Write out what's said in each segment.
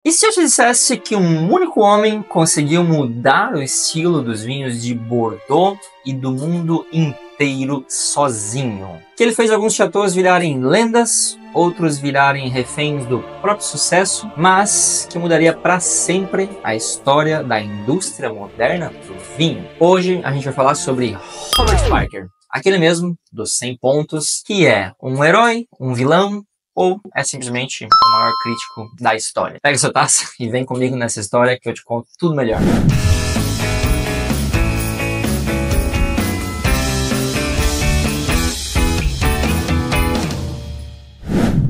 E se eu te dissesse que um único homem conseguiu mudar o estilo dos vinhos de Bordeaux e do mundo inteiro sozinho? Que ele fez alguns chateaus virarem lendas, outros virarem reféns do próprio sucesso, mas que mudaria para sempre a história da indústria moderna do vinho. Hoje a gente vai falar sobre Robert Parker, aquele mesmo dos 100 pontos, que é um herói, um vilão, ou é simplesmente o maior crítico da história. Pega sua taça e vem comigo nessa história que eu te conto tudo melhor.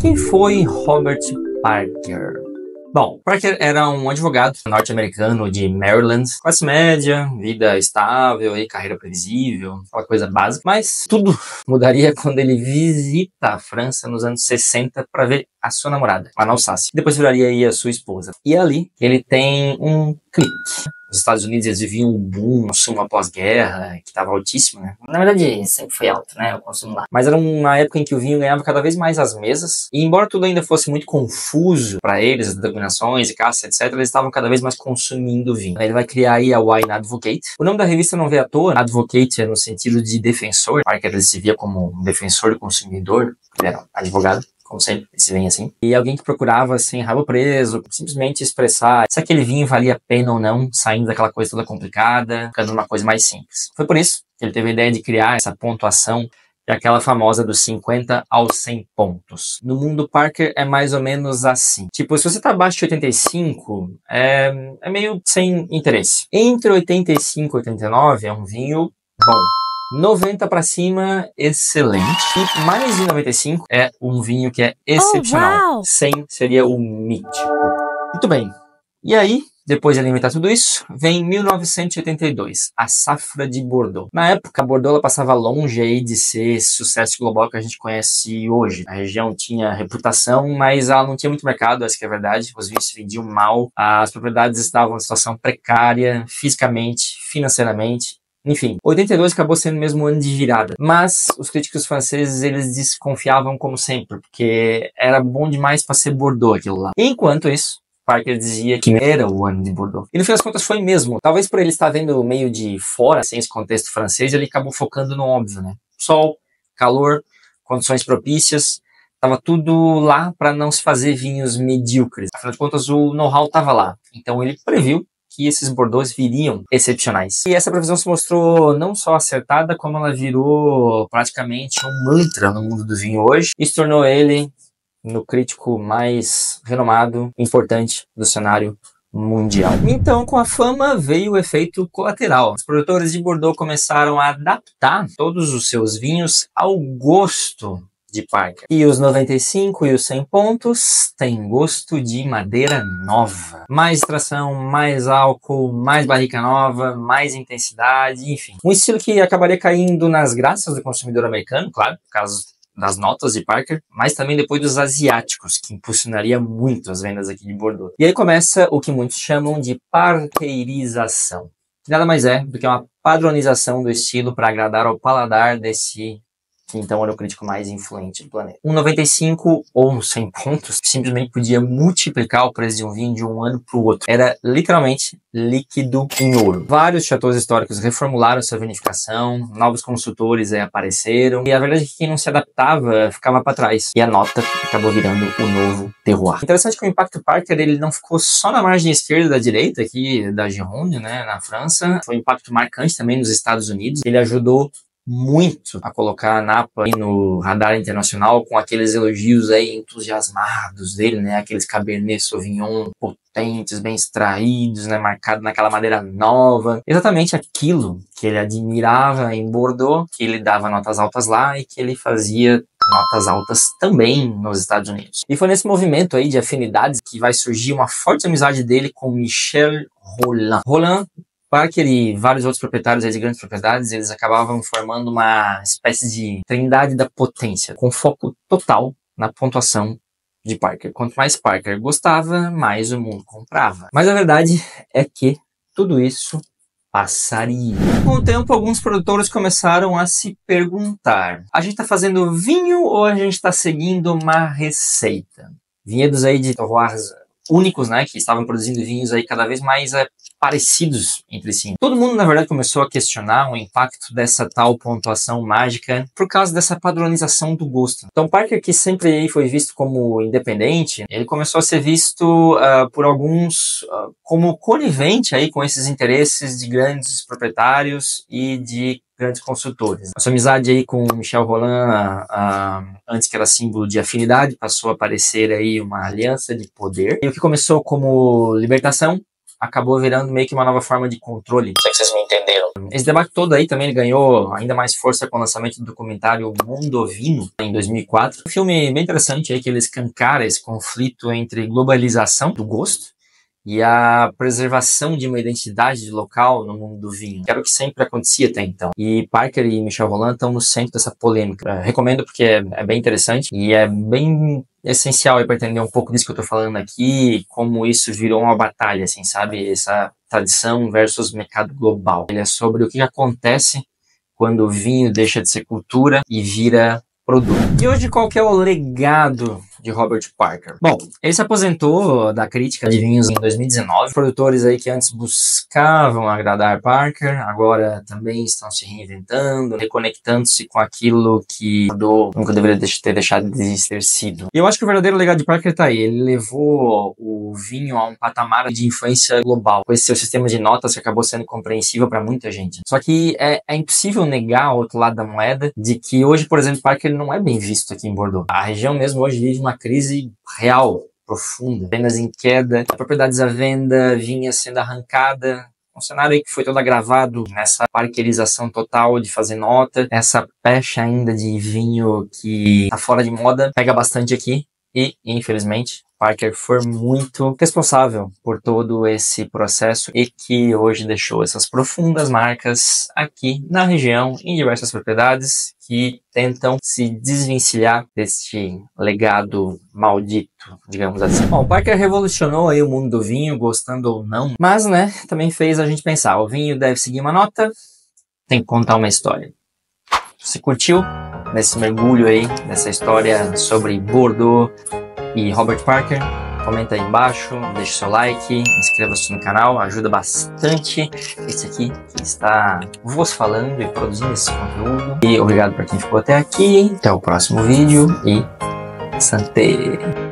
Quem foi Robert Parker? Bom, Parker era um advogado norte-americano de Maryland, classe média, vida estável e carreira previsível, aquela coisa básica. Mas tudo mudaria quando ele visita a França nos anos 60 para ver a sua namorada, lá na Alsácia. Depois viraria aí a sua esposa. E ali ele tem um clique. Os Estados Unidos, eles viviam um boom, um consumo após-guerra, que estava altíssimo, né? Na verdade, sempre foi alto, né? O consumo lá. Mas era uma época em que o vinho ganhava cada vez mais as mesas. E embora tudo ainda fosse muito confuso para eles, as denominações e caça, etc., eles estavam cada vez mais consumindo vinho. Ele vai criar aí a Wine Advocate. O nome da revista não veio à toa. Advocate é no sentido de defensor. Parker ele se via como um defensor do consumidor. Ele era um advogado, como sempre, se vem assim. E alguém que procurava, assim, rabo preso, simplesmente expressar se aquele vinho valia a pena ou não, saindo daquela coisa toda complicada, ficando uma coisa mais simples. Foi por isso que ele teve a ideia de criar essa pontuação, que é aquela famosa dos 50 aos 100 pontos. No mundo Parker é mais ou menos assim. Tipo, se você tá abaixo de 85, é meio sem interesse. Entre 85 e 89 é um vinho bom. 90 para cima, excelente. E mais de 95 é um vinho que é excepcional. Oh, 100 seria o mítico. Muito bem. E aí, depois de alimentar tudo isso, vem 1982, a safra de Bordeaux. Na época, a Bordeaux ela passava longe aí de ser esse sucesso global que a gente conhece hoje. A região tinha reputação, mas ela não tinha muito mercado, essa que é a verdade. Os vinhos se vendiam mal, as propriedades estavam em situação precária, fisicamente, financeiramente. Enfim, 82 acabou sendo mesmo um ano de virada, mas os críticos franceses eles desconfiavam como sempre, porque era bom demais para ser Bordeaux aquilo lá. Enquanto isso, Parker dizia que era o ano de Bordeaux. E no fim das contas foi mesmo. Talvez por ele estar vendo meio de fora, sem esse contexto francês, ele acabou focando no óbvio, né? Sol, calor, condições propícias, tava tudo lá para não se fazer vinhos medíocres. Afinal de contas, o know-how tava lá. Então ele previu que esses Bordeaux viriam excepcionais. E essa previsão se mostrou não só acertada, como ela virou praticamente um mantra no mundo do vinho hoje e se tornou ele no crítico mais renomado, importante do cenário mundial. Então, com a fama veio o efeito colateral. Os produtores de Bordeaux começaram a adaptar todos os seus vinhos ao gosto de Parker. E os 95 e os 100 pontos têm gosto de madeira nova. Mais extração, mais álcool, mais barrica nova, mais intensidade, enfim. Um estilo que acabaria caindo nas graças do consumidor americano, claro, por causa das notas de Parker, mas também depois dos asiáticos, que impulsionaria muito as vendas aqui de Bordeaux. E aí começa o que muitos chamam de parkeirização, que nada mais é do que uma padronização do estilo para agradar ao paladar desse que então era o crítico mais influente do planeta. Um 95 ou um 100 pontos simplesmente podia multiplicar o preço de um vinho de um ano para o outro. Era literalmente líquido em ouro. Vários chateaus históricos reformularam sua vinificação, novos consultores apareceram, e a verdade é que quem não se adaptava ficava para trás. E a nota acabou virando o novo terroir. Interessante que o impacto Parker ele não ficou só na margem esquerda e da direita aqui da Gironde, né, na França. Foi um impacto marcante também nos Estados Unidos. Ele ajudou muito a colocar a Napa aí no radar internacional com aqueles elogios aí entusiasmados dele, né? Aqueles Cabernet Sauvignon potentes, bem extraídos, né? Marcado naquela madeira nova. Exatamente aquilo que ele admirava em Bordeaux, que ele dava notas altas lá e que ele fazia notas altas também nos Estados Unidos. E foi nesse movimento aí de afinidades que vai surgir uma forte amizade dele com Michel Rolland. Rolland, Parker e vários outros proprietários de grandes propriedades, eles acabavam formando uma espécie de trindade da potência, com foco total na pontuação de Parker. Quanto mais Parker gostava, mais o mundo comprava. Mas a verdade é que tudo isso passaria. Com o tempo, alguns produtores começaram a se perguntar: a gente está fazendo vinho ou a gente está seguindo uma receita? Vinhedos aí de terroirs únicos, né, que estavam produzindo vinhos aí cada vez mais parecidos entre si. Todo mundo, na verdade, começou a questionar o impacto dessa tal pontuação mágica por causa dessa padronização do gosto. Então, Parker, que sempre aí foi visto como independente, ele começou a ser visto por alguns como conivente aí com esses interesses de grandes proprietários e de grandes consultores. A sua amizade aí com Michel Rolland, antes que era símbolo de afinidade, passou a parecer aí uma aliança de poder. E o que começou como libertação acabou virando meio que uma nova forma de controle. Não sei se vocês me entenderam. Esse debate todo aí também ganhou ainda mais força com o lançamento do documentário Mundo Vinho, em 2004. Um filme bem interessante aí que ele escancara esse conflito entre globalização do gosto e a preservação de uma identidade local no mundo do vinho, que era o que sempre acontecia até então. E Parker e Michel Rolland estão no centro dessa polêmica. Recomendo porque é bem interessante e é bem essencial para entender um pouco disso que eu tô falando aqui, como isso virou uma batalha, assim, sabe? Essa tradição versus mercado global. Ele é sobre o que acontece quando o vinho deixa de ser cultura e vira produto. E hoje qual que é o legado de Robert Parker? Bom, ele se aposentou da crítica de vinhos em 2019. Produtores aí que antes buscavam agradar Parker, agora também estão se reinventando, reconectando-se com aquilo que nunca deveria ter deixado de ter sido. E eu acho que o verdadeiro legado de Parker tá aí. Ele levou o vinho a um patamar de influência global, com esse seu sistema de notas que acabou sendo compreensível para muita gente. Só que é impossível negar o outro lado da moeda, de que hoje, por exemplo, Parker não é bem visto aqui em Bordeaux. A região mesmo hoje vive uma crise real, profunda, vendas em queda, propriedades à venda, vinha sendo arrancada, um cenário aí que foi todo agravado nessa parkerização total de fazer nota, essa pecha ainda de vinho que tá fora de moda, pega bastante aqui e, infelizmente, Parker foi muito responsável por todo esse processo e que hoje deixou essas profundas marcas aqui na região, em diversas propriedades que tentam se desvencilhar deste legado maldito, digamos assim. Bom, Parker revolucionou aí o mundo do vinho, gostando ou não, mas, né, também fez a gente pensar, o vinho deve seguir uma nota, tem que contar uma história. Você curtiu nesse mergulho aí, nessa história sobre Bordeaux e Robert Parker? Comenta aí embaixo, deixe seu like, inscreva-se no canal, ajuda bastante esse aqui que está vos falando e produzindo esse conteúdo. E obrigado para quem ficou até aqui, até o próximo vídeo e santé!